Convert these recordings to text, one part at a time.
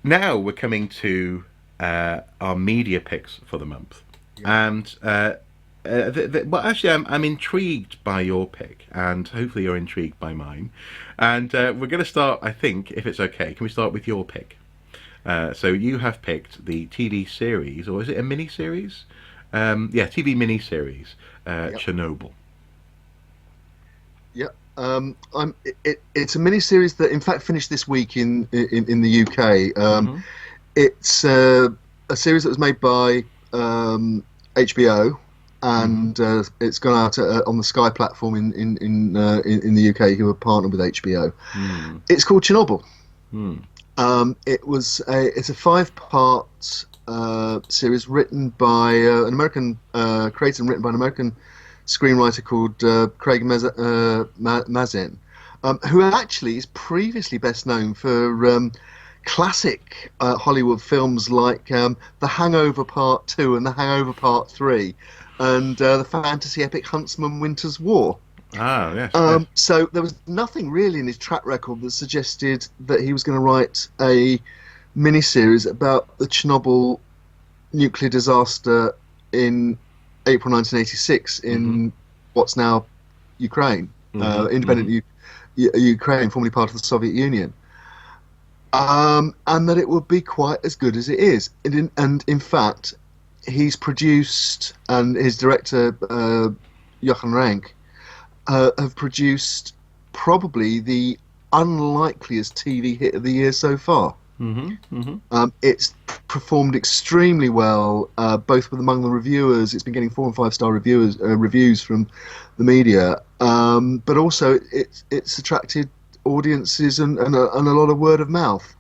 now we're coming to our media picks for the month, Yeah. and well, actually, I'm intrigued by your pick, and hopefully you're intrigued by mine. And we're going to start, I think, if it's okay. Can we start with your pick? So you have picked the TV series, or is it a mini series? Yeah, TV mini series, Yep. Chernobyl. Yep. It's a mini series that, in fact, finished this week in the UK. Hmm. It's a series that was made by HBO, Hmm. and it's gone out on the Sky platform in the UK, who are partnered with HBO. Hmm. It's called Chernobyl. Hmm. It's a five-part series written by an American created and written by an American screenwriter called Craig Mazin, who actually is previously best known for classic Hollywood films like The Hangover Part 2 and The Hangover Part 3, and the fantasy epic Huntsman Winter's War. Ah, yes, yes. So there was nothing really in his track record that suggested that he was going to write a miniseries about the Chernobyl nuclear disaster in April 1986 Hmm. in what's now Ukraine, Hmm. Hmm. independent Ukraine, formerly part of the Soviet Union. And that it would be quite as good as it is. And in fact, he's produced, and his director, Jochen Rank, have produced probably the unlikeliest TV hit of the year so far. Hmm. Hmm. It's performed extremely well, both with among the reviewers. It's been getting 4 and 5 star reviews from the media, but also it's attracted audiences and a lot of word of mouth.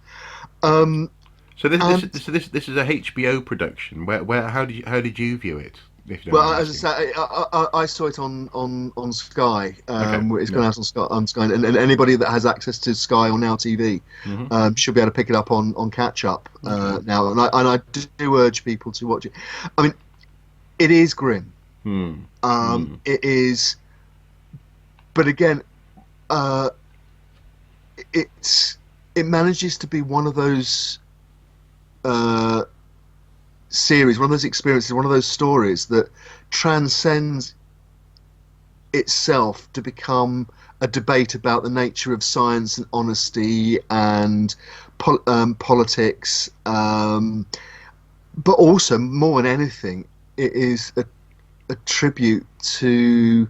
Um, So and this is a HBO production. Where how did you view it? If you don't mind Well, me as I asking. say, I saw it on Sky. Okay. It's Yeah. gone out on Sky, and anybody that has access to Sky or Now TV Hmm. should be able to pick it up on catch up Okay. now. And I do urge people to watch it. I mean, it is grim. Hmm. Hmm. It is, but again, uh, it's it manages to be one of those uh, series, one of those experiences, one of those stories that transcends itself to become a debate about the nature of science and honesty and politics, but also more than anything, it is a tribute to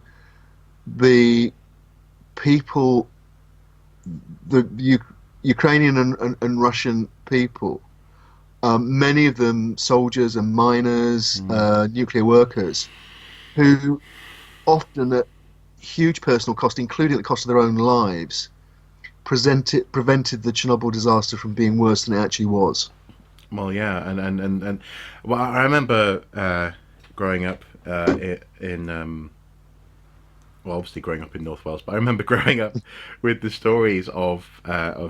the people, the Ukrainian and Russian people. Many of them soldiers and miners, Hmm. nuclear workers, who often at huge personal cost, including the cost of their own lives, prevented the Chernobyl disaster from being worse than it actually was. Well, yeah, and well, I remember growing up in well, obviously growing up in North Wales, but I remember growing up with the stories of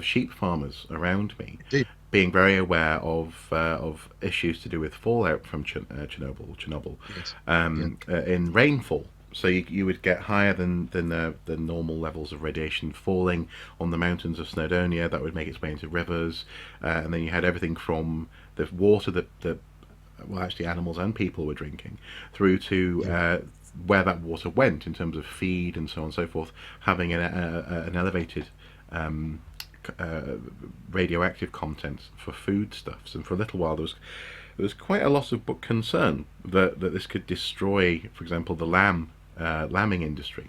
sheep farmers around me, Indeed. being very aware of issues to do with fallout from Chernobyl, Yes. Yeah. in rainfall. So you would get higher than the normal levels of radiation falling on the mountains of Snowdonia. That would make its way into rivers, and then you had everything from the water that well, actually animals and people were drinking, through to Yeah. where that water went in terms of feed and so on and so forth, having an elevated um, uh, radioactive content for foodstuffs. And for a little while, there was quite a lot of concern that this could destroy, for example, the lambing industry.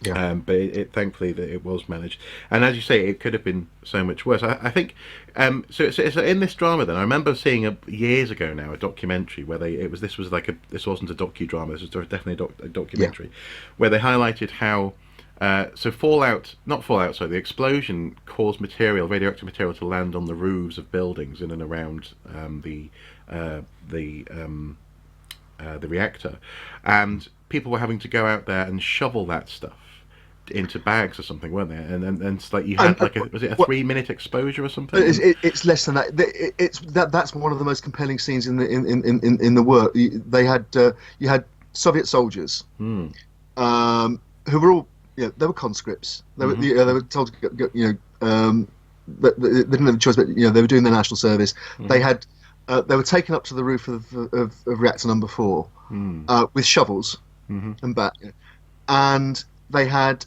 Yeah. But it thankfully that it was managed, and as you say, it could have been so much worse. I think so in this drama. Then I remember seeing years ago now a documentary where this was like this wasn't a docudrama. This was definitely a Yeah. documentary where they highlighted how so fallout, not fallout, sorry, the explosion caused radioactive material, to land on the roofs of buildings in and around uh, the um, the reactor, and people were having to go out there and shovel that stuff into bags or something, weren't they? And it's like you And had like was it a what 3 minute exposure or something? it's, And it's less than that. That's one of the most compelling scenes in the work. They had you had Soviet soldiers hmm, who were all, they were conscripts. They were mm-hmm, they were told to go, they didn't have a choice, but they were doing their national service. They had they were taken up to the roof of reactor number 4 with shovels and back, and they had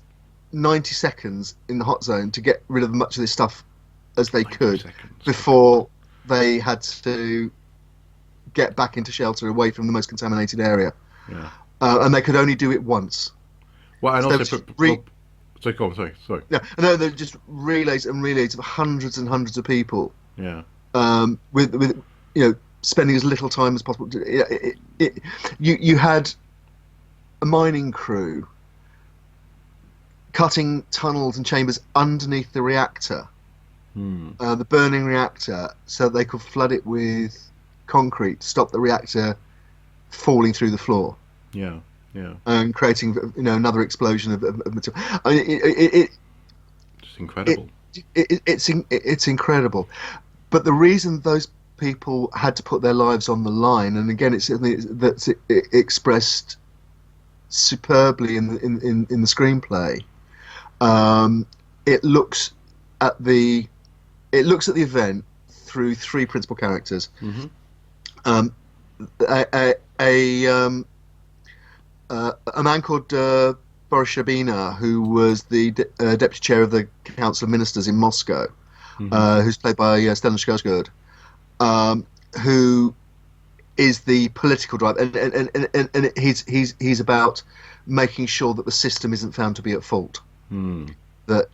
90 seconds in the hot zone to get rid of as much of this stuff as they could before they had to get back into shelter away from the most contaminated area. Yeah. And they could only do it once. Well, and also sorry, go on, sorry. Yeah, no, they're just relays and relays of hundreds and hundreds of people. Yeah. With spending as little time as possible. You had a mining crew cutting tunnels and chambers underneath the reactor, the burning reactor, so they could flood it with concrete to stop the reactor falling through the floor. Yeah, yeah. And creating another explosion of material. I mean, It's incredible. It's incredible. But the reason those people had to put their lives on the line, and again, it's something that's expressed superbly in the screenplay. It looks at the event through 3 principal characters. A man called Boris Shabina, who was the deputy chair of the Council of Ministers in Moscow, who's played by Stellan Skarsgård, who is the political driver, and he's about making sure that the system isn't found to be at fault. That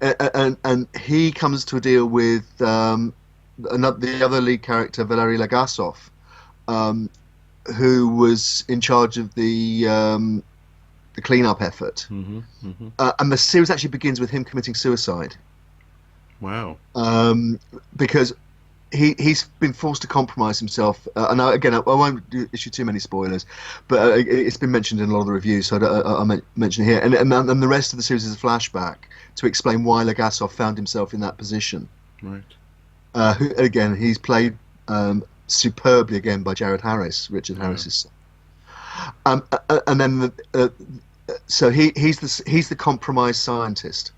and he comes to a deal with the other lead character, Valery Legasov, who was in charge of the cleanup effort. And the series actually begins with him committing suicide. Wow. Because he's been forced to compromise himself. And again, I won't issue too many spoilers, but it's been mentioned in a lot of the reviews, so I'll mention it here. And the rest of the series is a flashback to explain why Legasov found himself in that position. Right. Who, again, he's played superbly again by Richard Harris's son. And then so he's the compromised scientist.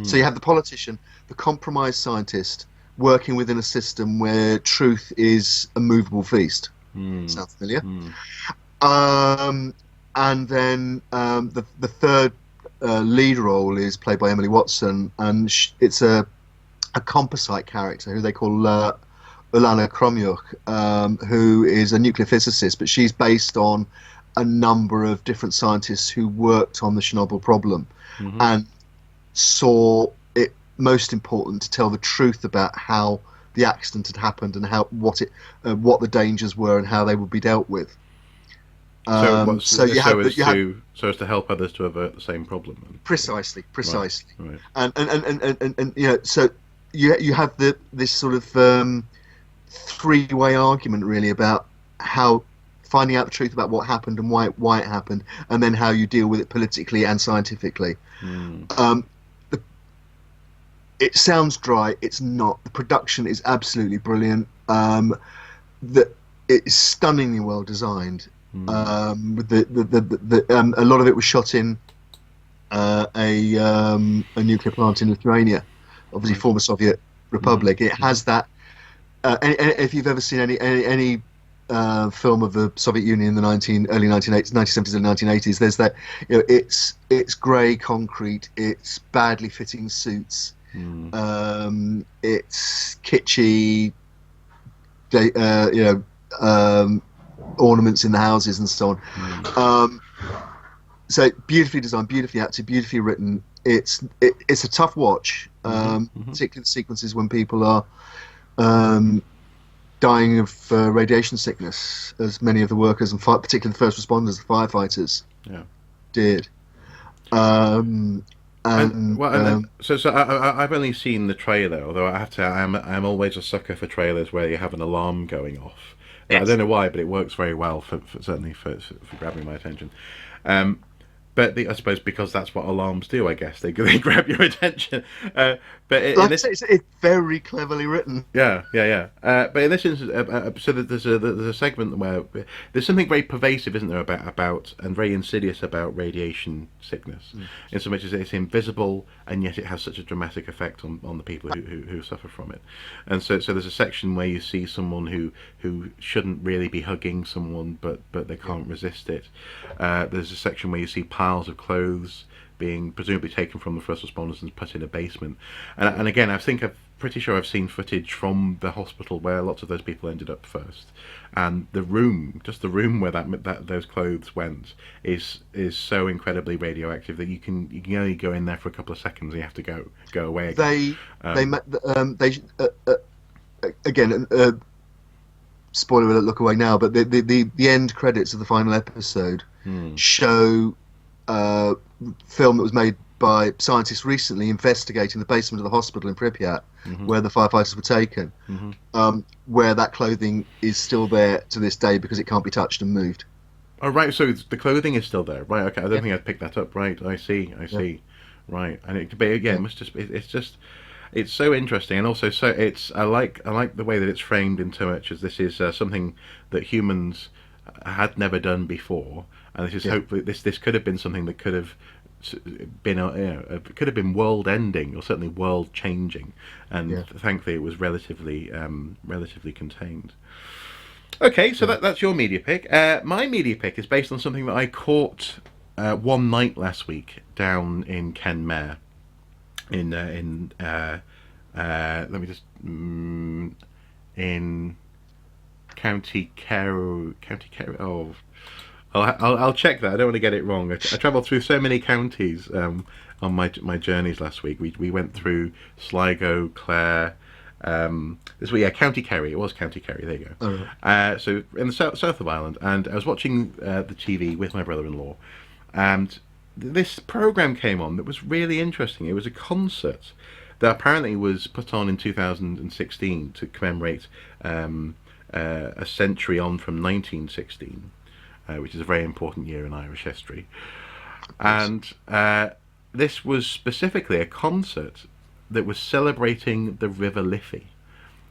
So you have the politician, the compromised scientist, working within a system where truth is a movable feast. Sounds familiar? And then the third lead role is played by Emily Watson, and it's a composite character who they call Ulana Kromyuk, who is a nuclear physicist, but she's based on a number of different scientists who worked on the Chernobyl problem and saw it most important to tell the truth about how the accident had happened and what the dangers were and how they would be dealt with. So as to help others to avert the same problem. Precisely. Right. And so you have this sort of three-way argument really about how finding out the truth about what happened and why it happened, and then how you deal with it politically and scientifically. It sounds dry. It's not. The production is absolutely brilliant. It's stunningly well designed. With a lot of it was shot in a nuclear plant in Lithuania, obviously former Soviet Republic. It has that. If you've ever seen any film of the Soviet Union in the early 1970s and 1980s, there's that. It's grey concrete. It's badly fitting suits. It's kitschy. Ornaments in the houses and so on. So beautifully designed, beautifully acted, beautifully written. It's a tough watch, particularly the sequences when people are dying of radiation sickness, as many of the workers and particularly the first responders, the firefighters, did. So I've only seen the trailer, although I have to. I'm always a sucker for trailers where you have an alarm going off. Yes. I don't know why, but it works very well certainly for grabbing my attention. But I suppose because that's what alarms do, I guess they grab your attention. But in Like I this, say, it's very cleverly written. yeah, yeah, yeah. But in this instance, so that there's a segment where there's something very pervasive, isn't there, about and very insidious about radiation sickness, Mm. in so much as it's invisible and yet it has such a dramatic effect on the people who suffer from it. And so there's a section where you see someone who shouldn't really be hugging someone, but they can't resist it. There's a section where you see piles of clothes being presumably taken from the first responders and put in a basement. And again, I'm pretty sure I've seen footage from the hospital where lots of those people ended up first. And the room, just the room where that those clothes went, is so incredibly radioactive that you can only go in there for a couple of seconds and you have to go away again. They again, spoiler alert, look away now, but the end credits of the final episode show film that was made by scientists recently investigating the basement of the hospital in Pripyat, where the firefighters were taken, where that clothing is still there to this day because it can't be touched and moved. Oh, right, so the clothing is still there. Right, okay, I don't Yeah. think I'd picked that up. Right, I see. Yeah. Right, and it could be, again, it's so interesting, and also I like the way that it's framed in so much as this is something that humans had never done before, and this is hopefully this could have been something that could have been could have been world ending or certainly world changing, and thankfully it was relatively contained. Okay, so that's your media pick. My media pick is based on something that I caught one night last week down in Kenmare, let me just in County Kerry. Oh, I'll check that. I don't want to get it wrong. I travelled through so many counties on my journeys last week. We went through Sligo, Clare. County Kerry. It was County Kerry. There you go. So in the south of Ireland, and I was watching the TV with my brother-in-law, and this program came on that was really interesting. It was a concert that apparently was put on in 2016 to commemorate a century on from 1916, which is a very important year in Irish history. And this was specifically a concert that was celebrating the River Liffey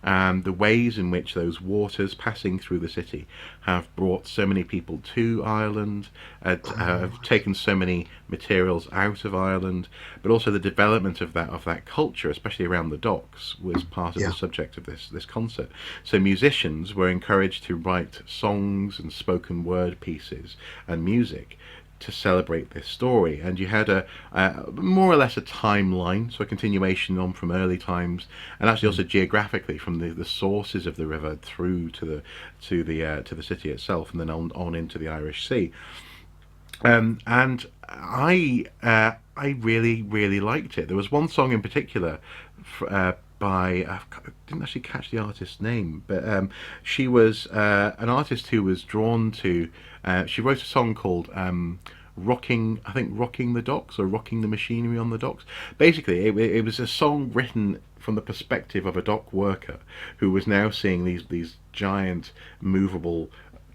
and the ways in which those waters passing through the city have brought so many people to Ireland, have taken so many materials out of Ireland, but also the development of that culture, especially around the docks, was part of the subject of this concert. So musicians were encouraged to write songs and spoken word pieces and music to celebrate this story, and you had a more or less a timeline, so a continuation on from early times, and actually also geographically from the sources of the river through to the city itself, and then on into the Irish Sea. And I really liked it. There was one song in particular by I didn't actually catch the artist's name, but she was an artist who was drawn to. She wrote a song called "Rocking," I think, "Rocking the Docks" or "Rocking the Machinery on the Docks." Basically, it was a song written from the perspective of a dock worker who was now seeing these giant movable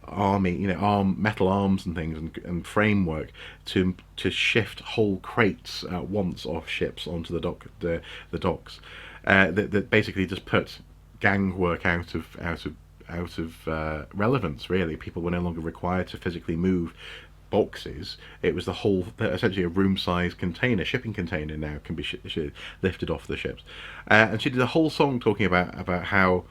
metal arms and things and framework to shift whole crates at once off ships onto the docks. That basically just put gang work out of relevance. Really, people were no longer required to physically move boxes. It was essentially a room-sized container, shipping container now can be lifted off the ships. And she did a whole song talking about how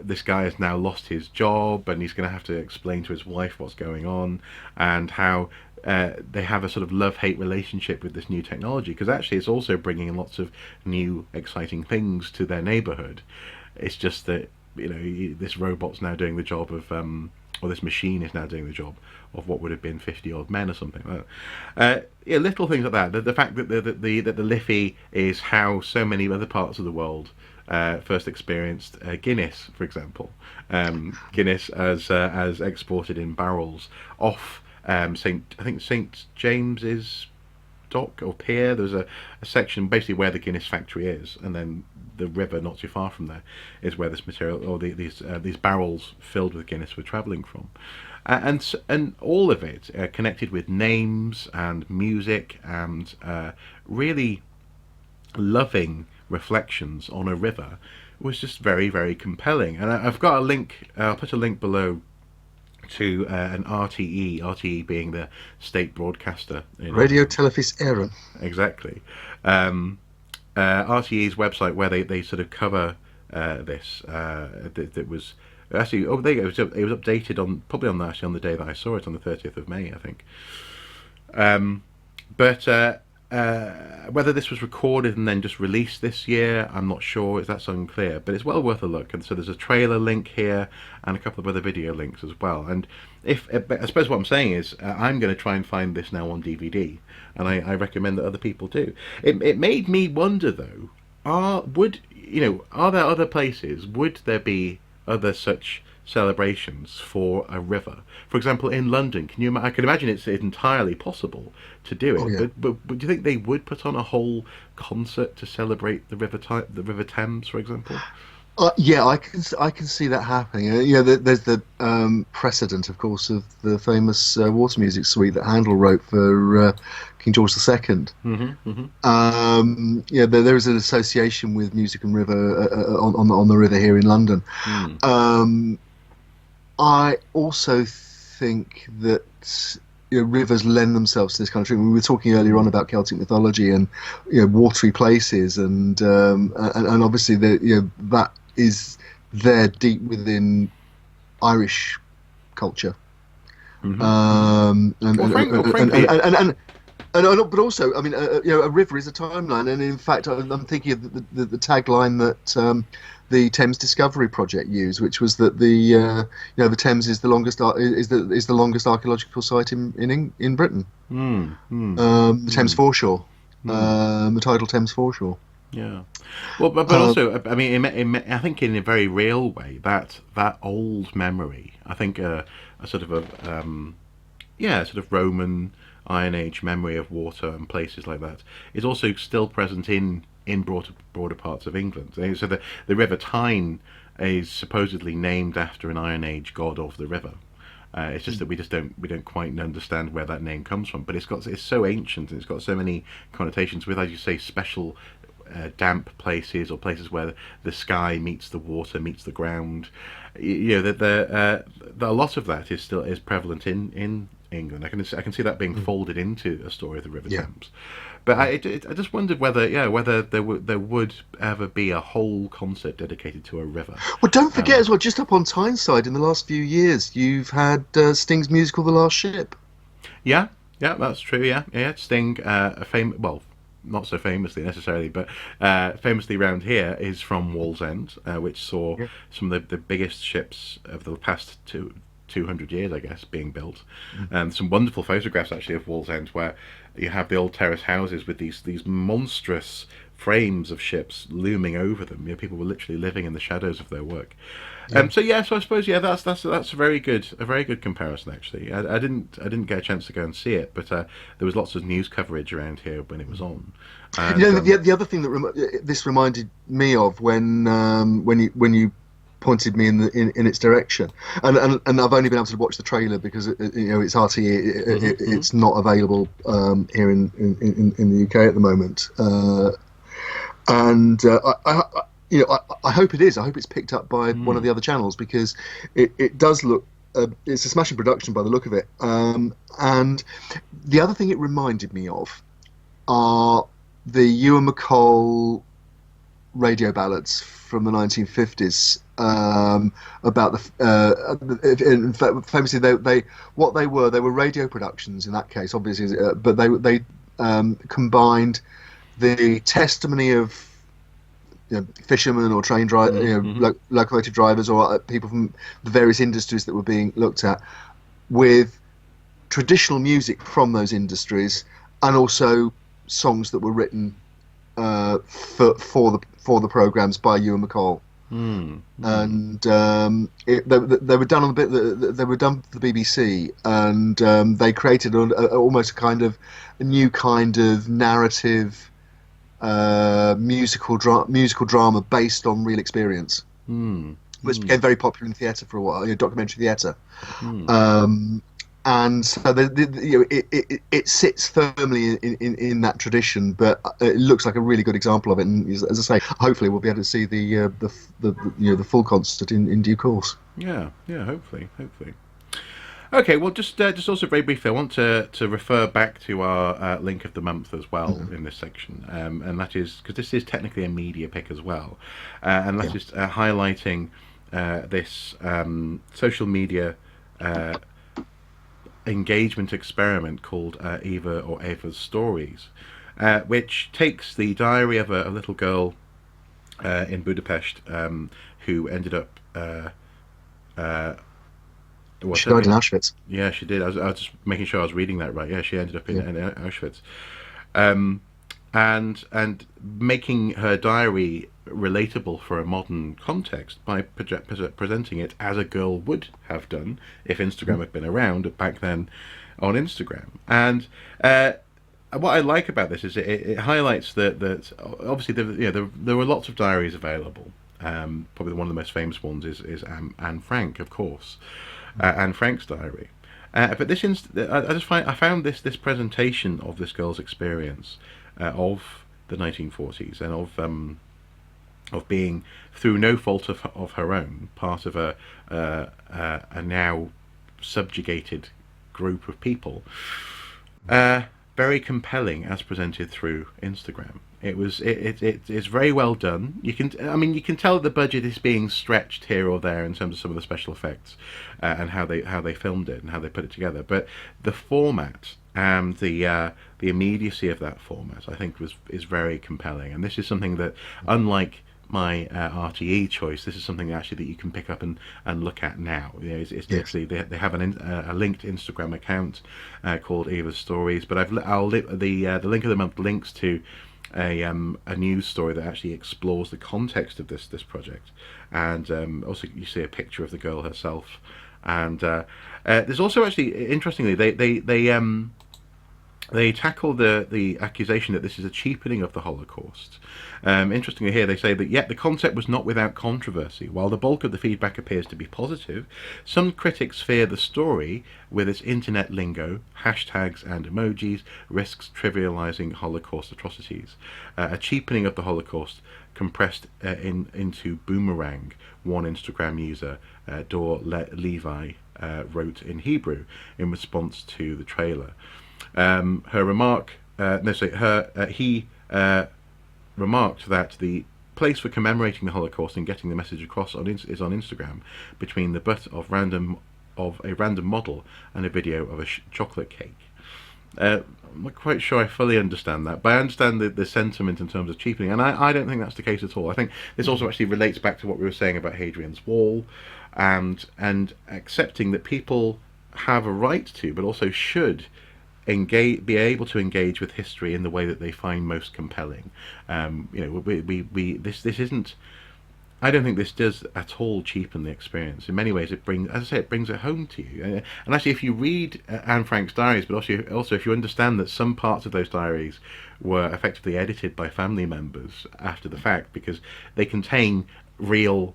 this guy has now lost his job and he's going to have to explain to his wife what's going on, and how they have a sort of love-hate relationship with this new technology, because actually it's also bringing in lots of new exciting things to their neighborhood. It's just that this robot's now doing the job of or this machine is now doing the job of what would have been 50 odd men or something like that. Little things like that. The fact that the Liffey is how so many other parts of the world first experienced Guinness, for example. Guinness as exported in barrels off St James's dock or pier. There's a section basically where the Guinness factory is, and then the river not too far from there is where this material or these barrels filled with Guinness were travelling from. And all of it connected with names and music and really loving reflections on a river was just very, very compelling. And I've got a link. I'll put a link below to an RTE being the state broadcaster in Radio England. Telefis Erin. Exactly. RTE's website where they sort of cover this. That was actually, oh, there you go. It was updated on probably on actually on the day that I saw it, on the 30th of May, I think. But whether this was recorded and then just released this year, I'm not sure. That's unclear, but it's well worth a look. And so there's a trailer link here and a couple of other video links as well. And if I suppose what I'm saying is, I'm going to try and find this now on DVD, and I recommend that other people do. It made me wonder though, are there other places? Would there be other such celebrations for a river? For example, in London, I can imagine it's entirely possible to do it. Oh, yeah. But do you think they would put on a whole concert to celebrate the River Thames, for example? Yeah, I can see that happening. There's the precedent, of course, of the famous water music suite that Handel wrote for King George II. There is an association with music and river on the river here in London. I also think that rivers lend themselves to this kind of treatment. We were talking earlier on about Celtic mythology and watery places, and obviously that is there deep within Irish culture. But also, I mean, a river is a timeline, and in fact, I'm thinking of the tagline that the Thames Discovery Project used, which was that the Thames is the longest archaeological site in Britain. The Thames foreshore, the tidal Thames foreshore. Yeah, well, but also, I mean, I think in a very real way, that old memory, I think a sort of Roman Iron Age memory of water and places like that is also still present in broader parts of England. So the River Tyne is supposedly named after an Iron Age god of the river. It's just that we don't quite understand where that name comes from. But it's so ancient, and it's got so many connotations with, as you say, special damp places, or places where the sky meets the water, meets the ground. A lot of that is prevalent in England. I can see that being folded into a story of the River Thames. But I just wondered whether there would ever be a whole concert dedicated to a river. Well, don't forget as well, just up on Tyneside in the last few years, you've had Sting's musical The Last Ship. Yeah, that's true. Yeah. Sting, not so famously necessarily, but famously around here, is from Wallsend, which saw some of the biggest ships of the past 200 years, I guess, being built. And some wonderful photographs actually of Wallsend, where you have the old terrace houses with these monstrous frames of ships looming over them. People were literally living in the shadows of their work. So I suppose that's a very good comparison actually. I didn't get a chance to go and see it, but there was lots of news coverage around here when it was on. And, the other thing that this reminded me of when you pointed me in its direction, and I've only been able to watch the trailer because it's RTE. It's not available here in the UK at the moment, and I hope it is. I hope it's picked up by one of the other channels, because it does look. It's a smashing production by the look of it. And the other thing it reminded me of are the Ewan MacColl radio ballads from the 1950s. About in fact, famously, they were radio productions in that case, obviously, but they combined the testimony of fishermen or train locomotive drivers, or people from the various industries that were being looked at, with traditional music from those industries, and also songs that were written for the programs by Ewan MacColl. And they were done on they were done for the BBC, and they created almost a new kind of narrative musical drama based on real experience. which became very popular in theatre for a while, documentary theatre. Mm. And so it sits firmly in that tradition, but it looks like a really good example of it. And as I say, hopefully we'll be able to see the full concert in due course. Yeah, yeah. Hopefully. Okay, well, just also very briefly, I want to refer back to our link of the month as well in this section, and that is because this is technically a media pick as well, and that's just highlighting this social media engagement experiment called Ava's Stories, which takes the diary of a little girl in Budapest who ended up. She died in Auschwitz. Yeah, she did. I was just making sure I was reading that right. Yeah, she ended up in Auschwitz, and making her diary relatable for a modern context by presenting it as a girl would have done if Instagram had been around back then on Instagram. And what I like about this is it highlights that obviously there were lots of diaries available. Probably one of the most famous ones is Anne Frank, of course. Anne Frank's diary, but I found this presentation of this girl's experience of the 1940s and of being, through no fault of her own, part of a now subjugated group of people, very compelling as presented through Instagram. It's very well done. You can tell that the budget is being stretched here or there in terms of some of the special effects and how they filmed it and how they put it together. But the format and the immediacy of that format, I think, is very compelling. And this is something that, unlike my RTE choice, this is something actually that you can pick up and look at now. It's literally they have a linked Instagram account called Ava's Stories. But the link of the month links to a news story that actually explores the context of this project, and also you see a picture of the girl herself. And there's also actually, interestingly, they tackle the accusation that this is a cheapening of the Holocaust. Interestingly here, they say that yet the concept was not without controversy. While the bulk of the feedback appears to be positive, some critics fear the story, with its internet lingo, hashtags and emojis, risks trivializing Holocaust atrocities. A cheapening of the Holocaust compressed into boomerang, one Instagram user, Dor Levi, wrote in Hebrew in response to the trailer. He remarked that the place for commemorating the Holocaust and getting the message across is on Instagram, between the butt of a random model and a video of a chocolate cake. I'm not quite sure I fully understand that, but I understand the sentiment in terms of cheapening, and I don't think that's the case at all. I think this also actually relates back to what we were saying about Hadrian's Wall, and accepting that people have a right to, but also should, be able to engage with history in the way that they find most compelling. This isn't. I don't think this does at all cheapen the experience. In many ways, it brings, as I say, it brings it home to you. And actually, if you read Anne Frank's diaries, but also if you understand that some parts of those diaries were effectively edited by family members after the fact, because they contain real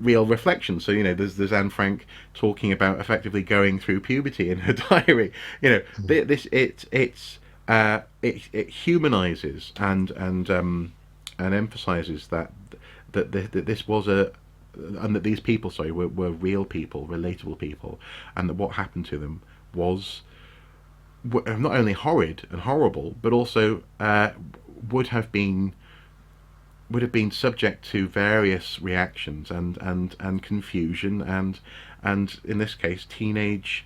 reflection. So there's Anne Frank talking about effectively going through puberty in her diary. It humanizes and emphasizes that this was and that these people, were real people, relatable people, and that what happened to them was not only horrid and horrible, but also would have been subject to various reactions and confusion and in this case teenage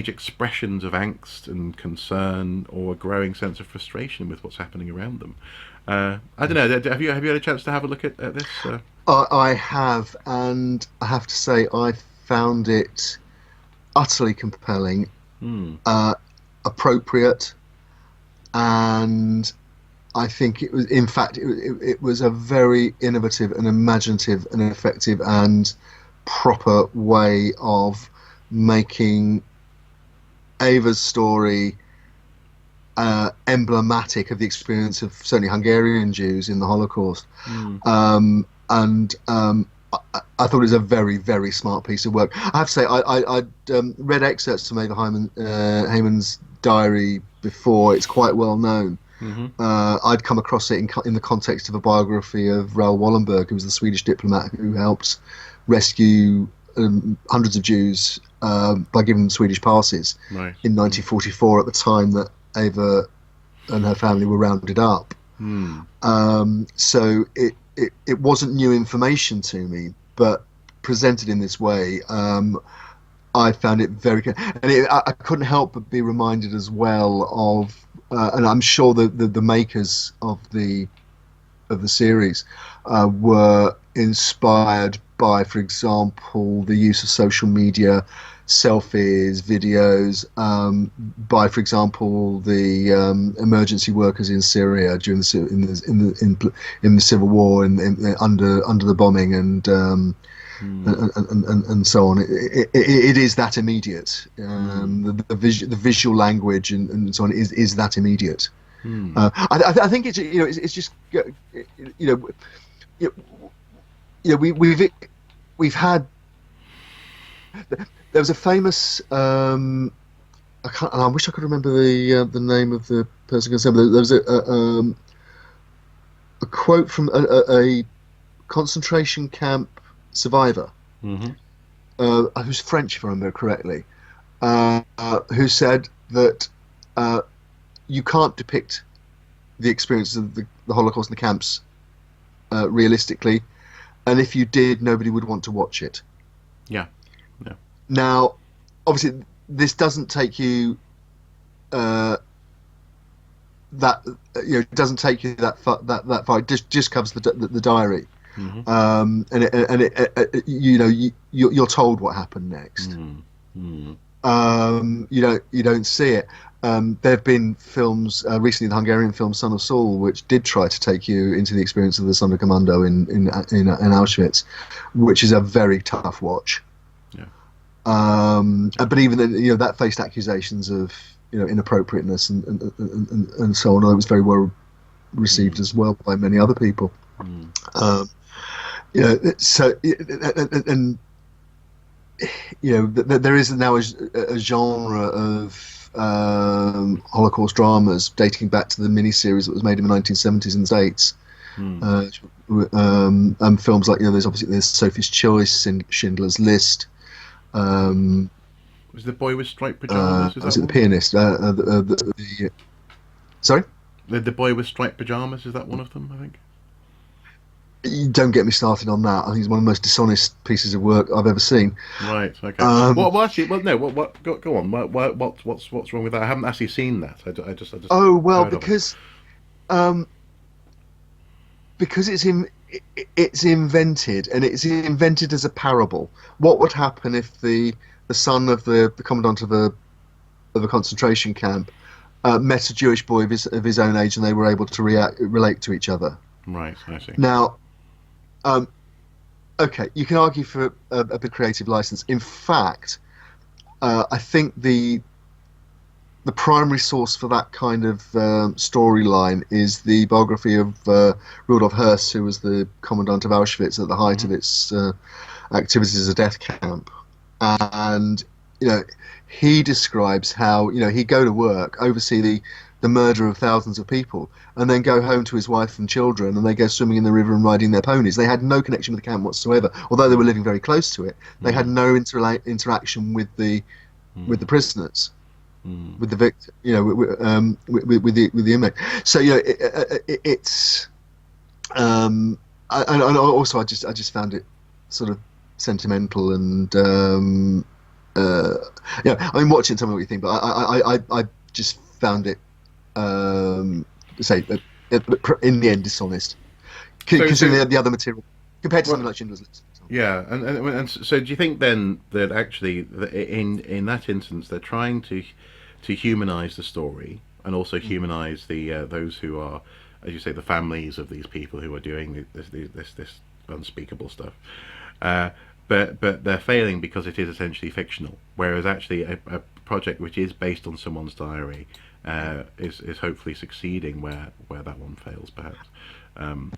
expressions of angst and concern, or a growing sense of frustration with what's happening around them. I don't know. Have you had a chance to have a look at this? I have, and I have to say I found it utterly compelling, appropriate, and I think it was, in fact, it was a very innovative and imaginative and effective and proper way of making Ava's story emblematic of the experience of certainly Hungarian Jews in the Holocaust. and I thought it was a very, very smart piece of work. I have to say, I'd read excerpts from Ava Hayman's diary before. It's quite well known. Hmm. I'd come across it in the context of a biography of Raoul Wallenberg, who was the Swedish diplomat who helped rescue hundreds of Jews by giving them Swedish passes Right. in 1944, at the time that Ava and her family were rounded up. Mm. So it wasn't new information to me, but presented in this way, I found it very good. And I couldn't help but be reminded as well of, and I'm sure the makers of the series were inspired by, for example, the use of social media, selfies, videos, by, for example, the emergency workers in Syria during in the civil war, under the bombing, and and so on. It is that immediate. The visual language and so on is that immediate. I think it's just we've had. There was a famous. I wish I could remember the name of the person concerned. There was a quote from a concentration camp survivor, who's French, if I remember correctly, who said that you can't depict the experiences of the Holocaust in the camps realistically, and if you did, nobody would want to watch it. Yeah. Yeah. Now, obviously, this doesn't take you it doesn't take you that far. It just covers the diary. And you're told what happened next. You don't see it. There have been films recently, the Hungarian film Son of Saul, which did try to take you into the experience of the Sonderkommando in Auschwitz, which is a very tough watch. Yeah. But even then, that faced accusations of inappropriateness and so on. It was very well received as well by many other people. So there is now a genre of Holocaust dramas dating back to the miniseries that was made in the 1970s in the States. Films like there's Sophie's Choice and Schindler's List. Was The Boy with Striped Pajamas? Was it The Pianist? Sorry? The Boy with Striped Pajamas, is that one of them, I think? You don't get me started on that. I think it's one of the most dishonest pieces of work I've ever seen. Right. Okay. Go on. What's wrong with that? I haven't actually seen that. I just. Oh well, because it's invented, and it's invented as a parable. What would happen if the son of the commandant of a concentration camp met a Jewish boy of his own age, and they were able to relate to each other? Right. I see. Now, okay, you can argue for a bit creative license. In fact, I think the primary source for that kind of storyline is the biography of Rudolf Höss, who was the commandant of Auschwitz at the height of its activities as a death camp. And he describes how he'd go to work, oversee the murder of thousands of people, and then go home to his wife and children, and they go swimming in the river and riding their ponies. They had no connection with the camp whatsoever, although they were living very close to it. They had no interaction with the prisoners, with the victim, with the inmate. So it's and also I just found it sort of sentimental and I mean, watch it and tell me what you think. But I just found it in the end dishonest, considering the other material compared to something like Schindler's List. Yeah, and so do you think then that actually in that instance they're trying to humanise the story and also humanise the those who are, as you say, the families of these people who are doing this unspeakable stuff, but they're failing because it is essentially fictional, whereas actually project which is based on someone's diary is hopefully succeeding where that one fails, perhaps.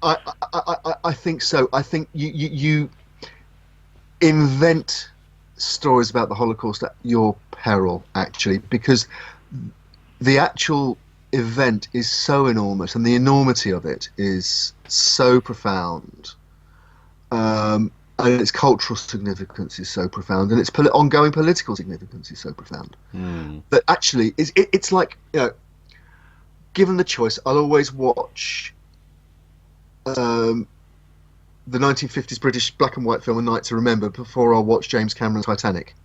I think so. I think you invent stories about the Holocaust at your peril, actually, because the actual event is so enormous, and the enormity of it is so profound, and its cultural significance is so profound, and its ongoing political significance is so profound that actually it's like, given the choice, I'll always watch the 1950s British black and white film A Night to Remember before I'll watch James Cameron's Titanic.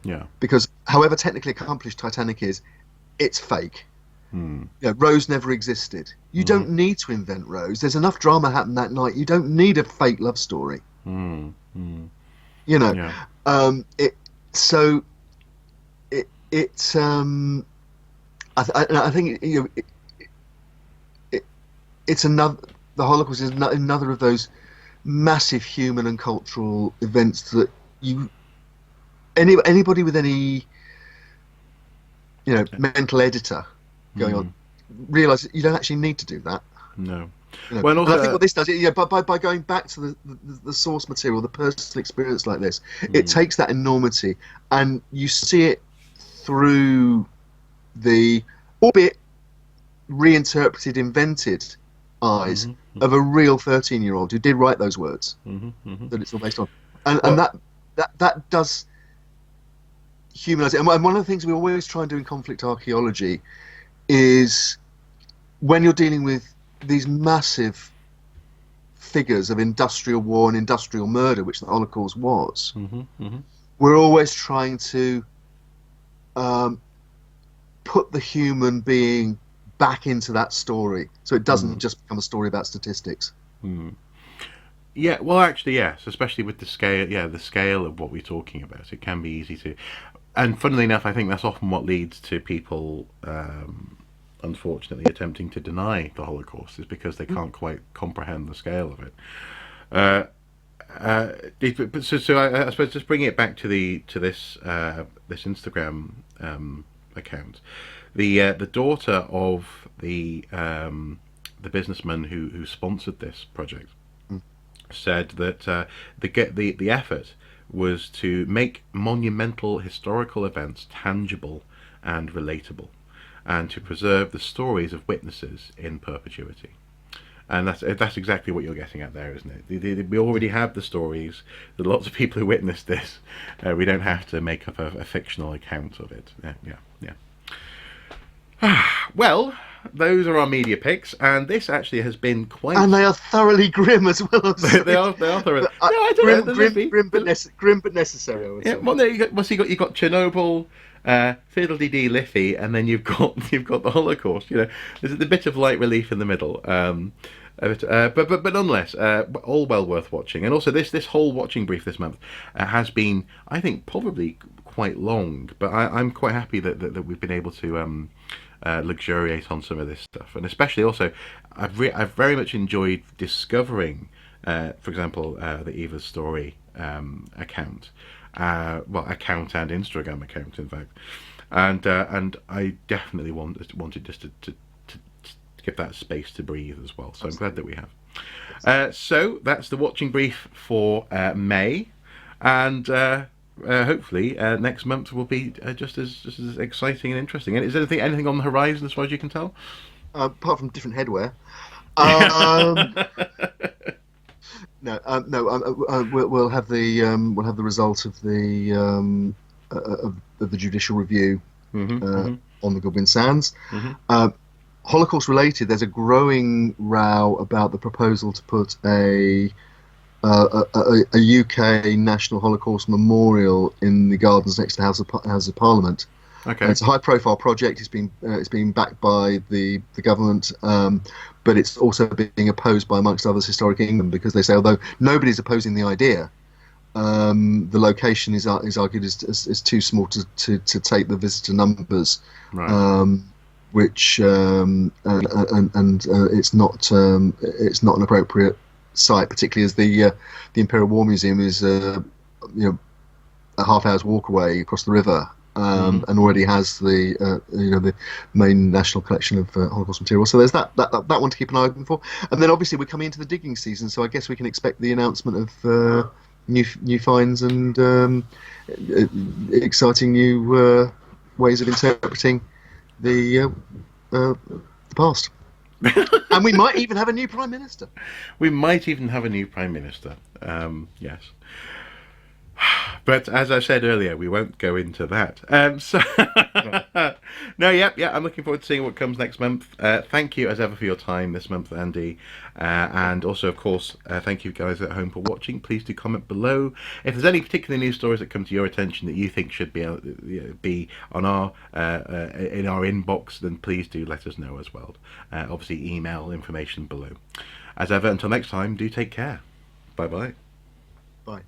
Yeah. Because however technically accomplished Titanic is, it's fake. Rose never existed. You don't need to invent Rose. There's enough drama happened that night. You don't need a fake love story. Yeah. I think it's another. The Holocaust is another of those massive human and cultural events that anybody with any mental editor going on realise that you don't actually need to do that. No. Well, also, I think what this does, by going back to the source material, the personal experience like this, it takes that enormity and you see it through the, albeit reinterpreted, invented eyes of a real 13-year-old who did write those words that it's all based on, and that does humanise it. And one of the things we always try and do in conflict archaeology is, when you're dealing with these massive figures of industrial war and industrial murder, which the Holocaust was, we're always trying to put the human being back into that story, so it doesn't just become a story about statistics. Yeah, well, actually, yes, especially with the scale. Yeah, the scale of what we're talking about, it can be easy to. And funnily enough, I think that's often what leads to people, unfortunately, attempting to deny the Holocaust, is because they can't quite comprehend the scale of it. So I suppose just bringing it back to this Instagram account. The daughter of the businessman who sponsored this project said that the effort was to make monumental historical events tangible and relatable, and to preserve the stories of witnesses in perpetuity. And that's exactly what you're getting at there, isn't it? We already have the stories. There are lots of people who witnessed this. We don't have to make up a fictional account of it. Yeah. Well, those are our media picks, and this actually has been quite. And they are thoroughly grim as well. They are thoroughly. No, I don't know. Grim but necessary. I would say. Well, no, you got Chernobyl, Fiddle-dee-dee Liffey, and then you've got the Holocaust. There's a bit of light relief in the middle. But nonetheless, all well worth watching. And also, this whole watching brief this month has been, I think, probably quite long. But I'm quite happy that we've been able to luxuriate on some of this stuff, and especially also, I've very much enjoyed discovering, for example, the Eva's Story account, account and Instagram account, in fact, and I definitely wanted just to give that space to breathe as well. So I'm glad that we have. So that's the watching brief for May, and hopefully next month will be just as exciting and interesting. And is there anything on the horizon as far as you can tell? Apart from different headwear. We'll have the result of the judicial review on the Goodwin Sands. Holocaust related, there's a growing row about the proposal to put a UK National Holocaust Memorial in the gardens next to House of Parliament. Okay. It's a high-profile project. It's been backed by the government, but it's also being opposed by, amongst others, Historic England, because they say, although nobody's opposing the idea, the location is argued is too small to take the visitor numbers, right. Which and it's not an appropriate site, particularly as the Imperial War Museum is a half-hour's walk away across the river. and already has the main national collection of Holocaust material. So there's that one to keep an eye open for. And then obviously we're coming into the digging season, so I guess we can expect the announcement of new finds and exciting new ways of interpreting the past. And we might even have a new Prime Minister. We might even have a new Prime Minister. Yes. But as I said earlier, we won't go into that. I'm looking forward to seeing what comes next month. Thank you as ever for your time this month, Andy. And also, of course, thank you guys at home for watching. Please do comment below. If there's any particular news stories that come to your attention that you think should be on our in our inbox, then please do let us know as well. Obviously, email information below. As ever, until next time, do take care. Bye-bye. Bye.